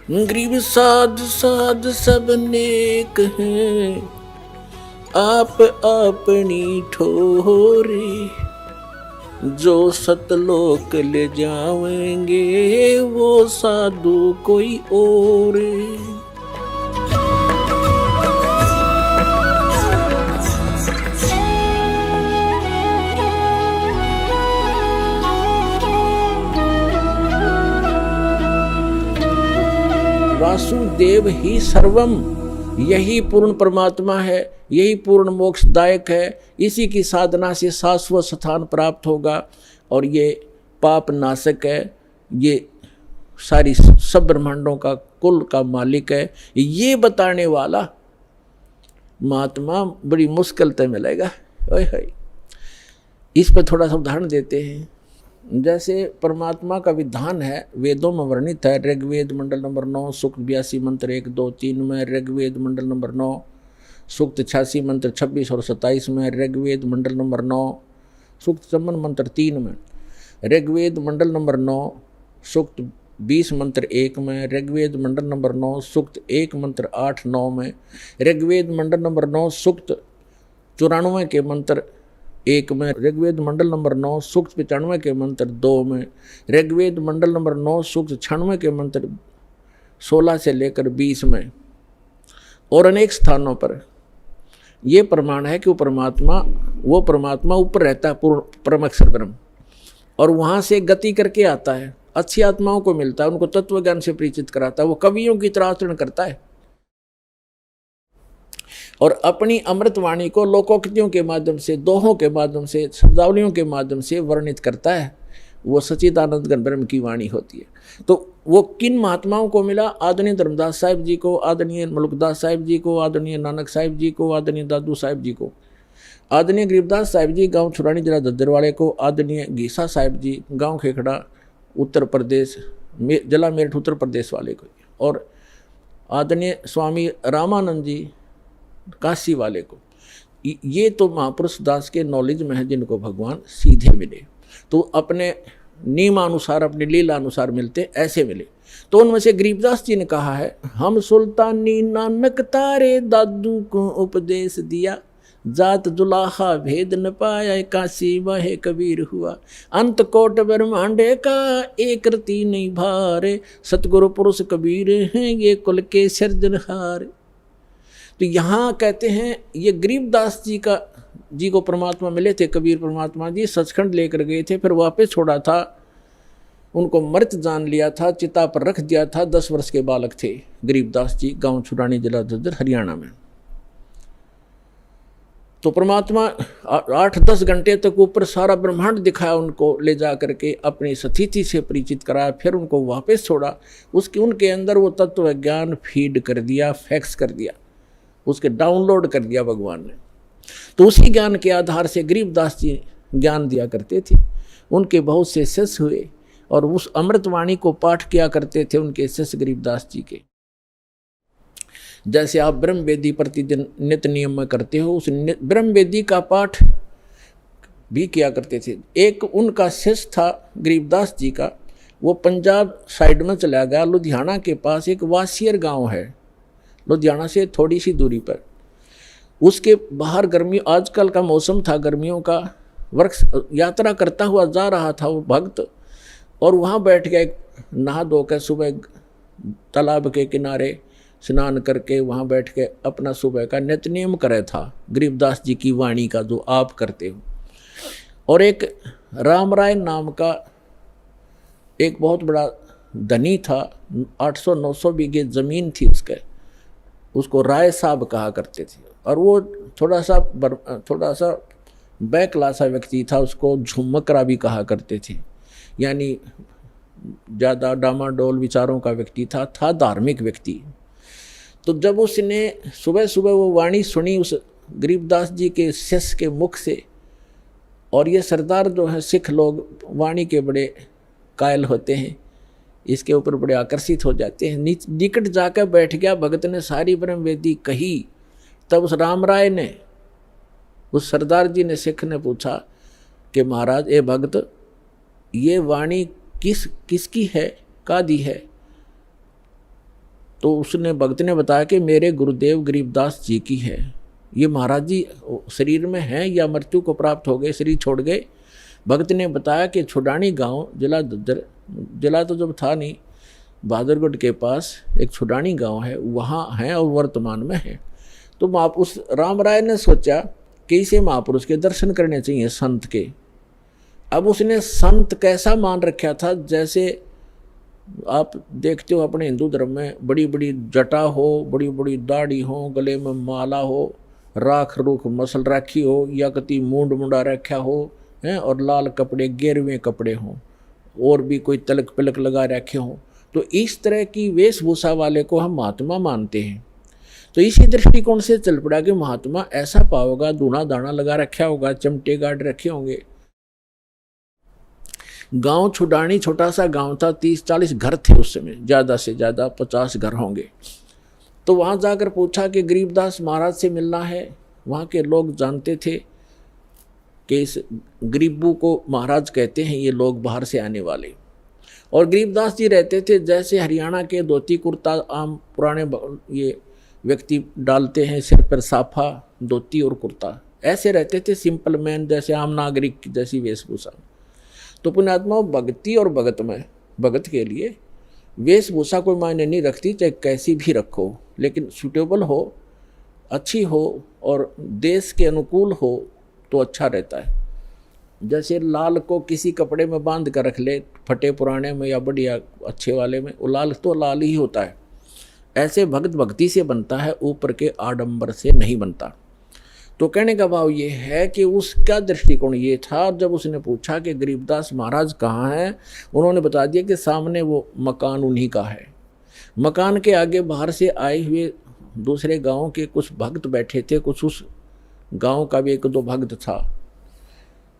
गरीब साध साध सब नेक हैं, आप अपनी ठोरे, जो सतलोक ले जाएंगे वो साधु कोई और। वासुदेव ही सर्वम, यही पूर्ण परमात्मा है, यही पूर्ण मोक्षदायक है। इसी की साधना से शाश्वत स्थान प्राप्त होगा और ये पाप नाशक है, ये सारी सब ब्रह्मांडों का कुल का मालिक है। ये बताने वाला महात्मा बड़ी मुश्किल से मिलेगा। ओए होए, इस पर थोड़ा सा उदाहरण देते हैं। जैसे परमात्मा का विधान है, वेदों में वर्णित है। ऋग्वेद मंडल नंबर 9 सूक्त 82 मंत्र 1, 2, 3 में, ऋग्वेद मंडल नंबर 9 सूक्त 86 मंत्र 26 और 27 में, ऋग्वेद मंडल नंबर 9 सूक्त 54 मंत्र 3 में, ऋग्वेद मंडल नंबर 9 सूक्त 20 मंत्र 1 में, ऋग्वेद मंडल नंबर 9 सूक्त 1 मंत्र 8, 9 में, ऋग्वेद मंडल नंबर 9 सूक्त 94 के मंत्र 1 में, ऋग्वेद मंडल नंबर 9 सूक्त 95 के मंत्र 2 में, ऋग्वेद मंडल नंबर 9 सूक्त 96 के मंत्र 16 से लेकर 20 में और अनेक स्थानों पर ये प्रमाण है कि वो परमात्मा ऊपर रहता है, पूर्ण परम अक्षर ब्रह्म, और वहाँ से गति करके आता है, अच्छी आत्माओं को मिलता है, उनको तत्व ज्ञान से परिचित कराता है, वो कवियों की तरह आचरण करता है और अपनी अमृतवाणी को लोकोक्तियों के माध्यम से, दोहों के माध्यम से, शब्दावलियों के माध्यम से वर्णित करता है। वो सच्चिदानंद घन ब्रह्म की वाणी होती है। तो वो किन महात्माओं को मिला? आदरणीय धर्मदास साहिब जी को, आदरणीय मलुकदास साहिब जी को, आदरणीय नानक साहिब जी को, आदरणीय दादू साहिब जी को, आदरणीय गरीबदास साहिब जी गांव छुरानी जिला दद्दरवाड़े को, आदरणीय गीसा साहिब जी गांव खेखड़ा उत्तर प्रदेश जिला मेरठ उत्तर प्रदेश वाले को, और आदरणीय स्वामी रामानंद जी काशी वाले को। ये तो महापुरुष दास के नॉलेज में है, जिनको भगवान सीधे मिले, तो अपने नियमानुसार, अपनी लीला अनुसार मिलते, ऐसे मिले। तो उनमें से गरीबदास जी ने कहा है, हम सुल्तानी नानक तारे दादू को उपदेश दिया, जात जुलाहा भेद न पाया, काशी वह कबीर हुआ, अंत कोट ब्रह्मांडे का एक रति नहीं भारे, सतगुरु पुरुष कबीर हैं ये कुल के सिरजनहार। तो यहाँ कहते हैं ये गरीबदास जी को परमात्मा मिले थे, कबीर परमात्मा जी सचखंड लेकर गए थे, फिर वापस छोड़ा था, उनको मृत जान लिया था, चिता पर रख दिया था। 10 वर्ष के बालक थे गरीबदास जी, गांव छुरानी जिला दद्दर हरियाणा में। तो परमात्मा 8-10 घंटे तक ऊपर सारा ब्रह्मांड दिखाया उनको, ले जा करके अपनी स्थिति से परिचित कराया, फिर उनको वापस छोड़ा। उनके अंदर वो तत्व ज्ञान फीड कर दिया, फैक्स कर दिया, उसके डाउनलोड कर दिया भगवान ने। तो उसी ज्ञान के आधार से गरीबदास जी ज्ञान दिया करते थे। उनके बहुत से शिष्य हुए और उस अमृतवाणी को पाठ किया करते थे उनके शिष्य गरीबदास जी के। जैसे आप ब्रह्म वेदी प्रतिदिन नित्य नियम में करते हो, उस ब्रह्म वेदी का पाठ भी किया करते थे। एक उनका शिष्य था गरीबदास जी का, वो पंजाब साइड में चला गया, लुधियाना के पास एक वासियर गांव है, लुधियाना से थोड़ी सी दूरी पर। उसके बाहर गर्मी, आजकल का मौसम था गर्मियों का, वृक्ष यात्रा करता हुआ जा रहा था वो भक्त, और वहाँ बैठ गया, नहा धो कर सुबह तालाब के किनारे स्नान करके वहाँ बैठ के अपना सुबह का नित्य नियम करे था, गरीबदास जी की वाणी का जो आप करते हो। और एक रामराय नाम का एक बहुत बड़ा धनी था, 800-900 बीघे ज़मीन थी उसको राय साहब कहा करते थे, और वो थोड़ा सा बैकलासा व्यक्ति था, उसको झुमकरा भी कहा करते थे, यानी ज़्यादा डामाडोल विचारों का व्यक्ति था धार्मिक व्यक्ति। तो जब उसने सुबह सुबह वो वाणी सुनी उस गरीबदास जी के शिष्य के मुख से, और ये सरदार जो है सिख लोग वाणी के बड़े कायल होते हैं, इसके ऊपर बड़े आकर्षित हो जाते हैं, निकट जाकर बैठ गया। भगत ने सारी ब्रह्म वेदी कही। तब उस रामराय ने, उस सरदार जी ने, सिख ने पूछा कि महाराज ए भगत, ये वाणी किसकी है, कादी है? तो उसने भक्त ने बताया कि मेरे गुरुदेव गरीबदास जी की है। ये महाराज जी शरीर में हैं या मृत्यु को प्राप्त हो गए, शरीर छोड़ गए। भक्त ने बताया कि छुडानी गांव, जिला तो जब था नहीं, बहादुरगढ़ के पास एक छुडानी गांव है, वहाँ हैं और वर्तमान में है। तो उस राम राय ने सोचा कि इसे महापुरुष के दर्शन करने चाहिए, संत के। अब उसने संत कैसा मान रखा था, जैसे आप देखते हो अपने हिंदू धर्म में बड़ी बड़ी जटा हो, बड़ी बड़ी दाढ़ी हो, गले में माला हो, राख रूख मसल रखी हो, या कति मूंड मुंडा रखा हो हैं, और लाल कपड़े, गेरवें कपड़े हों, और भी कोई तलक पिलक लगा रखे हों। तो इस तरह की वेशभूषा वाले को हम महात्मा मानते हैं। तो इसी दृष्टिकोण से चल पड़ा कि महात्मा ऐसा पाओगा, दूना दाना लगा रखा होगा, चमटे गाड़ रखे होंगे। गांव छुडानी छोटा सा गांव था, 30-40 घर थे उस समय, ज़्यादा से ज़्यादा 50 घर होंगे। तो वहाँ जाकर पूछा कि गरीबदास महाराज से मिलना है। वहाँ के लोग जानते थे कि इस गरीबू को महाराज कहते हैं, ये लोग बाहर से आने वाले। और गरीबदास जी रहते थे जैसे हरियाणा के धोती कुर्ता आम पुराने ये व्यक्ति डालते हैं, सिर पर साफा, धोती और कुर्ता, ऐसे रहते थे, सिंपल मैन, जैसे आम नागरिक की जैसी वेशभूषा। तो पुण्यात्मा भक्ति और भगत में, भगत के लिए वेशभूषा कोई मायने नहीं रखती, चाहे कैसी भी रखो, लेकिन सूटेबल हो, अच्छी हो और देश के अनुकूल हो तो अच्छा रहता है। जैसे लाल को किसी कपड़े में बांध कर रख ले, फटे पुराने में या बढ़िया अच्छे वाले में, वो लाल तो लाल ही होता है। ऐसे भक्त भक्ति से बनता है, ऊपर के आडंबर से नहीं बनता। तो कहने का भाव ये है कि उसका दृष्टिकोण ये था। जब उसने पूछा कि गरीबदास महाराज कहाँ हैं, उन्होंने बता दिया कि सामने वो मकान उन्हीं का है। मकान के आगे बाहर से आए हुए दूसरे गांव के कुछ भक्त बैठे थे, कुछ उस गांव का भी 1-2 भक्त था।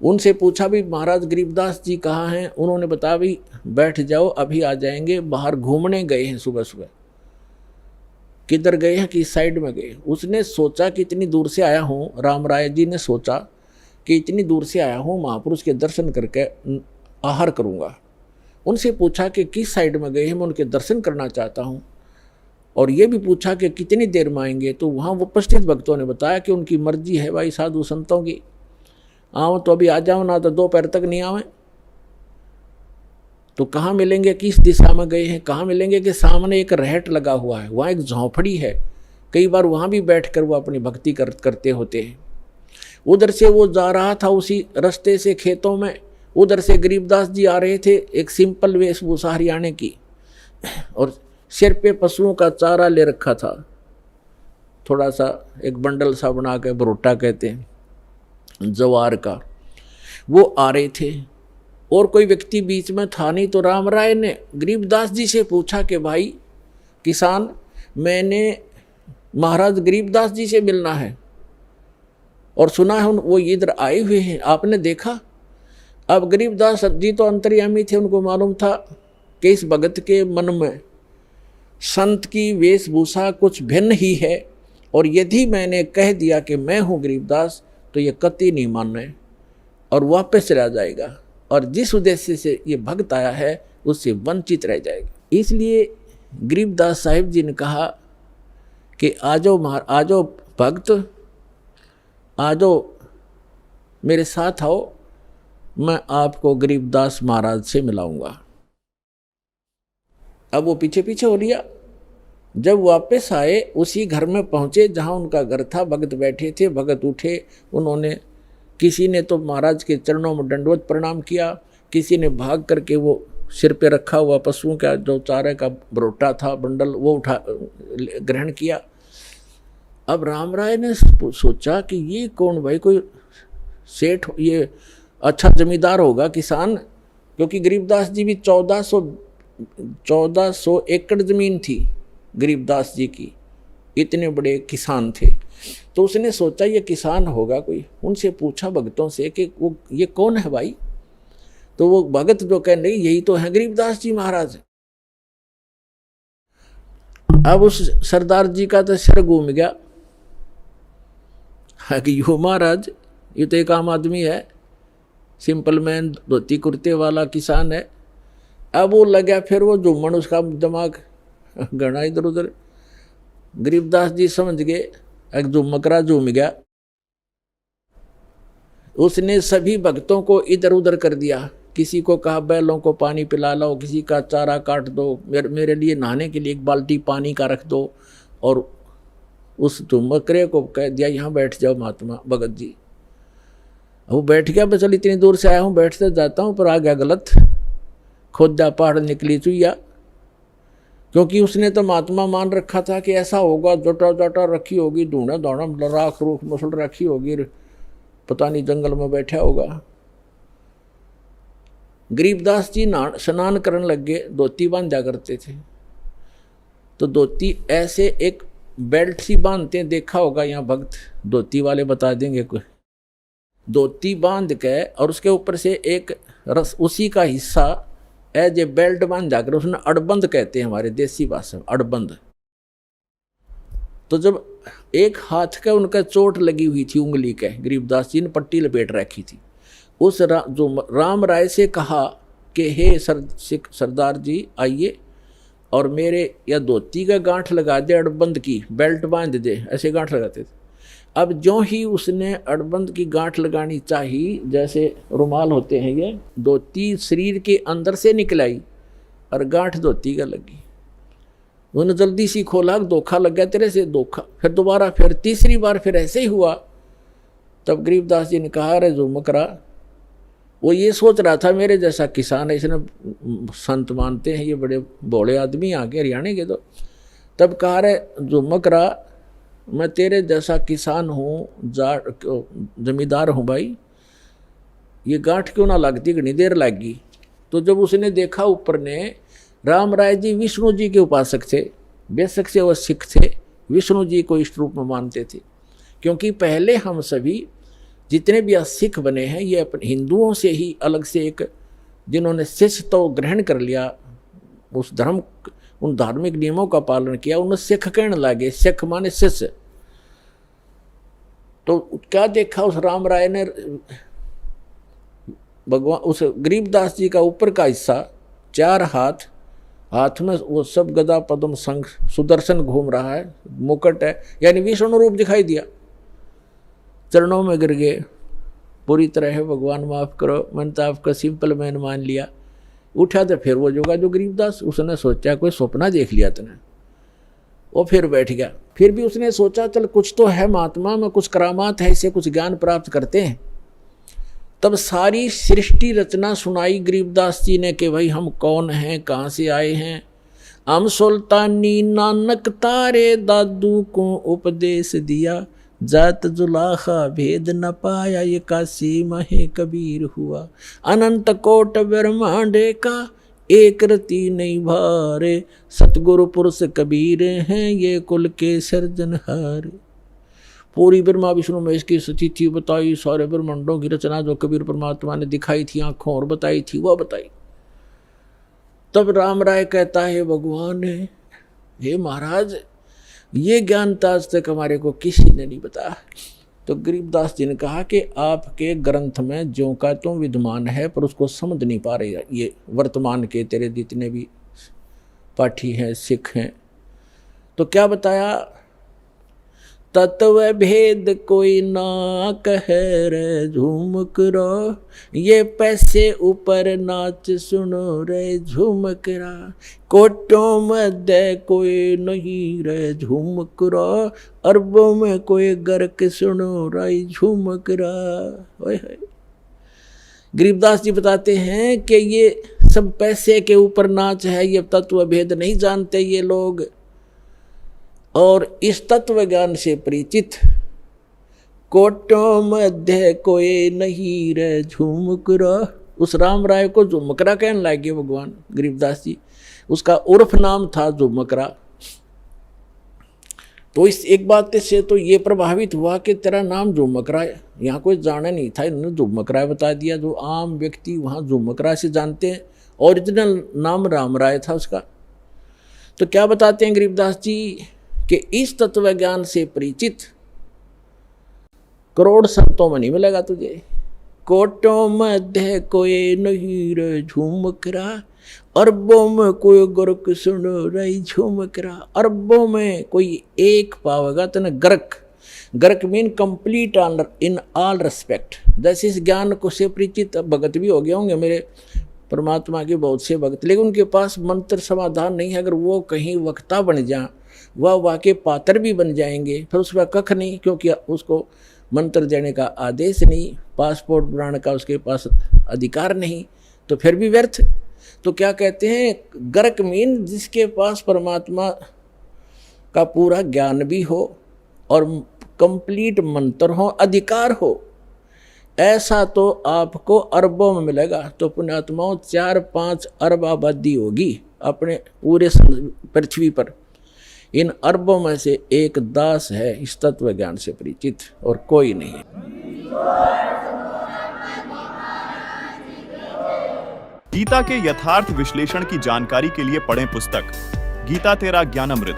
उनसे पूछा भी महाराज गरीबदास जी कहाँ हैं, उन्होंने बताया भी बैठ जाओ, अभी आ जाएंगे, बाहर घूमने गए हैं सुबह सुबह। किधर गए हैं, किस साइड में गए। उसने सोचा कि इतनी दूर से आया हूँ, राम राय जी ने सोचा कि इतनी दूर से आया हूँ, महापुरुष के दर्शन करके आहार करूँगा। उनसे पूछा कि किस साइड में गए हैं, मैं उनके दर्शन करना चाहता हूँ। और ये भी पूछा कि कितनी देर में आएंगे। तो वहाँ उपस्थित भक्तों ने बताया कि उनकी मर्जी है भाई, साधु संतों की, आओ तो अभी आ जाओ, ना तो दोपहर तक नहीं आवे। तो कहाँ मिलेंगे, किस दिशा में गए हैं, कहाँ मिलेंगे, कि सामने एक रहट लगा हुआ है, वहाँ एक झोंपड़ी है, कई बार वहाँ भी बैठकर वो अपनी भक्ति करते होते हैं। उधर से वो जा रहा था, उसी रास्ते से खेतों में, उधर से गरीबदास जी आ रहे थे, एक सिंपल वेशभूषा हरियाणा की, और सिर पे पशुओं का चारा ले रखा था, थोड़ा सा एक बंडल सा बना के, भरोटा कहते हैं, जवार का। वो आ रहे थे और कोई व्यक्ति बीच में था नहीं। तो राम राय ने गरीबदास जी से पूछा कि भाई किसान, मैंने महाराज गरीबदास जी से मिलना है और सुना है वो इधर आए हुए हैं, आपने देखा? अब गरीबदास जी तो अंतर्यामी थे, उनको मालूम था कि इस भगत के मन में संत की वेशभूषा कुछ भिन्न ही है, और यदि मैंने कह दिया कि मैं हूँ गरीबदास तो ये कतई नहीं मानना है और वापस चला जाएगा, और जिस उद्देश्य से ये भक्त आया है उससे वंचित रह जाएगा। इसलिए गरीबदास साहिब जी ने कहा कि आजो भक्त, आजो मेरे साथ आओ, मैं आपको गरीबदास महाराज से मिलाऊंगा। अब वो पीछे पीछे हो लिया। जब वापस आए, उसी घर में पहुँचे जहाँ उनका घर था, भगत बैठे थे। भगत उठे, उन्होंने, किसी ने तो महाराज के चरणों में दंडवत प्रणाम किया, किसी ने भाग करके वो सिर पे रखा हुआ पशुओं का जो चारे का बरोटा था, बंडल, वो उठा ग्रहण किया। अब राम राय ने सोचा कि ये कौन भाई, कोई सेठ, ये अच्छा जमींदार होगा, किसान, क्योंकि गरीबदास जी भी 1400 एकड़ ज़मीन थी गरीबदास जी की, इतने बड़े किसान थे। तो उसने सोचा ये किसान होगा कोई। उनसे पूछा भक्तों से कि वो ये कौन है भाई? तो वो भगत जो कह नहीं, यही तो है गरीबदास जी महाराज। अब उस सरदार जी का तो सिर घूम गया कि यो महाराज, ये तो एक आम आदमी है, सिंपल मैन, धोती कुर्ते वाला किसान है। अब वो लगा फिर वो जुम्मन, उसका दिमाग घना इधर उधर। गरीबदास जी समझ गए, एक झुमकरा झूम गया। उसने सभी भक्तों को इधर उधर कर दिया। किसी को कहा बैलों को पानी पिला लो, किसी का चारा काट दो, मेरे लिए नहाने के लिए एक बाल्टी पानी का रख दो। और उस झुमकरे को कह दिया यहाँ बैठ जाओ महात्मा भगत जी। वो बैठ गया, बस चल इतनी दूर से आया हूँ, बैठते जाता हूँ, पर आ गया गलत, खोदा पहाड़ निकली चुईया। क्योंकि उसने तो महात्मा मान रखा था कि ऐसा होगा, जटा जटा रखी होगी, ढूंढा दौड़ा राख रूख मुसल रखी होगी, पता नहीं जंगल में बैठा होगा। गरीबदास जी स्नान करने लग गए, धोती बांधा करते थे। तो धोती ऐसे एक बेल्ट सी बांधते हैं, देखा होगा यहाँ भक्त धोती वाले बता देंगे। कोई धोती बांध के और उसके ऊपर से एक रस उसी का हिस्सा एज ए बेल्ट बांध जाकर उसने अड़बंद कहते हैं हमारे देसी भाषा में, अड़बंद। तो जब एक हाथ का उनका चोट लगी हुई थी उंगली के, गरीबदास जी ने पट्टी लपेट रखी थी। उस जो राम राय से कहा कि हे सरदार जी आइए और मेरे या धोती का गांठ लगा दे, अड़बंद की बेल्ट बांध दे, ऐसे गांठ लगाते थे। अब जो ही उसने अड़बंद की गांठ लगानी चाहिए, जैसे रुमाल होते हैं ये, धोती शरीर के अंदर से निकलाई और गांठ धोती का लगी। उन्होंने जल्दी सी खोला, धोखा लग गया तेरे से, धोखा। फिर दोबारा, फिर तीसरी बार फिर ऐसे ही हुआ। तब गरीबदास जी ने कहा अरे झुमकरा, वो ये सोच रहा था मेरे जैसा किसान है, इसने संत मानते हैं ये बड़े भोले आदमी आके हरियाणा के। तो तब कहा रे झुमकरा, मैं तेरे जैसा किसान हूँ, जमींदार हूँ भाई, ये गांठ क्यों ना लगती, घनी देर लगी। तो जब उसने देखा ऊपर ने, राम राय जी विष्णु जी के उपासक थे, बेशक से वह सिख थे, विष्णु जी को इष्ट रूप में मानते थे। क्योंकि पहले हम सभी जितने भी सिख बने हैं ये अपने हिंदुओं से ही अलग से एक, जिन्होंने शिष्य तो ग्रहण कर लिया, उस धर्म उन धार्मिक नियमों का पालन किया, उन्हें सिख कहने लगे। सिख माने शिष्य। तो क्या देखा उस राम राय ने, भगवान उस गरीबदास जी का ऊपर का हिस्सा, चार हाथ में वो सब गदा पद्म संग सुदर्शन घूम रहा है, मुकुट है, यानी विष्णु रूप दिखाई दिया। चरणों में गिर गए, पूरी तरह है भगवान माफ़ करो, मैंने तो आपका सिंपल मैन मान लिया। उठा तो फिर वो जोगा जो गरीबदास, उसने सोचा कोई सपना देख लिया तूने, वो फिर बैठ गया। फिर भी उसने सोचा चल कुछ तो है महात्मा में, कुछ करामात है, इससे कुछ ज्ञान प्राप्त करते हैं। तब सारी सृष्टि रचना सुनाई गरीबदास जी ने कि भाई हम कौन हैं, कहाँ से आए हैं। हम सुल्तानी नानक तारे दादू को उपदेश दिया, जात जुलाखा भेद न पाया, ये काशी महे कबीर हुआ। अनंत कोट ब्रह्मांडे का एक रति नहीं भारे, सतगुरु पुरुष कबीर हैं ये कुल के सर्जनहार। पूरी ब्रह्मा विष्णु महेश की स्थिति बताई, सारे ब्रह्मांडों की रचना जो कबीर परमात्मा ने दिखाई थी आंखों और बताई थी वह बताई। तब राम राय कहता है भगवान हे महाराज, ये ज्ञान आज तक हमारे को किसी ने नहीं बताया। तो गरीबदास जी ने कहा कि आपके ग्रंथ में ज्यों का तो विद्यमान है, पर उसको समझ नहीं पा रहे ये वर्तमान के तेरे जितने भी पाठी हैं, सिख हैं। तो क्या बताया, तत्व भेद कोई ना कहे रे झुमकरा, ये पैसे ऊपर नाच सुनो रे झुमकरा। कोटों मध्य कोई नहीं रे झुमकरा, अरबों में कोई गर्क सुनो रे झुमकरा। गरीबदास जी बताते हैं कि ये सब पैसे के ऊपर नाच है, ये तत्व भेद नहीं जानते ये लोग। और इस तत्व ज्ञान से परिचित कोटों मध्य कोई नहीं रे झुमकरा। उस राम राय को झुमकरा कहने लगे भगवान गरीबदास जी, उसका उर्फ नाम था झुमकरा। तो इस एक बात से तो ये प्रभावित हुआ कि तेरा नाम झुमकरा है, यहाँ कोई जाना नहीं था, इन्होंने झुमकरा बता दिया। जो आम व्यक्ति वहाँ झुमकरा से जानते हैं, ओरिजिनल नाम राम राय था उसका। तो क्या बताते हैं गरीबदास जी कि इस तत्व ज्ञान से परिचित करोड़ संतों में नहीं मिलेगा तुझे। कोटों मध्य कोई नहीं रे झूमक रहा, अरबों में कोई गर्क सुन रही झूमक रहा। अरबों में कोई एक पावेगा तो न गर्क, गर्क mean complete in all respect. जैसे इस ज्ञान को से परिचित भगत भी हो गए होंगे मेरे परमात्मा के बहुत से भगत, लेकिन उनके पास मंत्र समाधान नहीं है। अगर वो कहीं वक्ता बन जाए, वह वाके पात्र भी बन जाएंगे, फिर उसका कख नहीं, क्योंकि उसको मंत्र देने का आदेश नहीं, पासपोर्ट बनाने का उसके पास अधिकार नहीं, तो फिर भी व्यर्थ। तो क्या कहते हैं, गर्क मीन जिसके पास परमात्मा का पूरा ज्ञान भी हो और कंप्लीट मंत्र हो, अधिकार हो, ऐसा तो आपको अरबों में मिलेगा। तो पुण्यात्माओं 4-5 अरब आबादी होगी अपने पूरे पृथ्वी पर, इन अरबों में से एक दास है इस तत्व ज्ञान से परिचित, और कोई नहीं। गीता के यथार्थ विश्लेषण की जानकारी के लिए पढ़ें पुस्तक गीता तेरा ज्ञानामृत।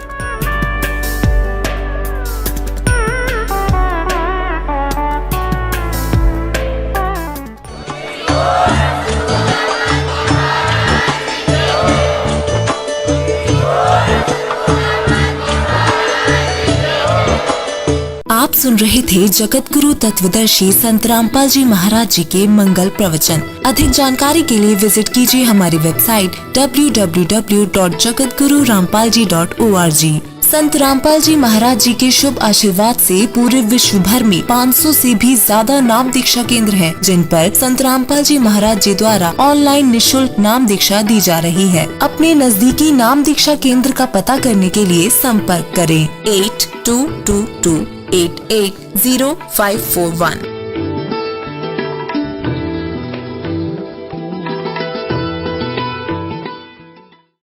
आप सुन रहे थे जगत गुरु तत्वदर्शी संत रामपाल जी महाराज जी के मंगल प्रवचन। अधिक जानकारी के लिए विजिट कीजिए हमारी वेबसाइट www.jagatgururampalji.org। संत रामपाल जी महाराज जी के शुभ आशीर्वाद से पूरे विश्व भर में 500 से भी ज्यादा नाम दीक्षा केंद्र हैं, जिन पर संत रामपाल जी महाराज जी द्वारा ऑनलाइन निशुल्क नाम दीक्षा दी जा रही है। अपने नजदीकी नाम दीक्षा केंद्र का पता करने के लिए संपर्क करें 8222880541।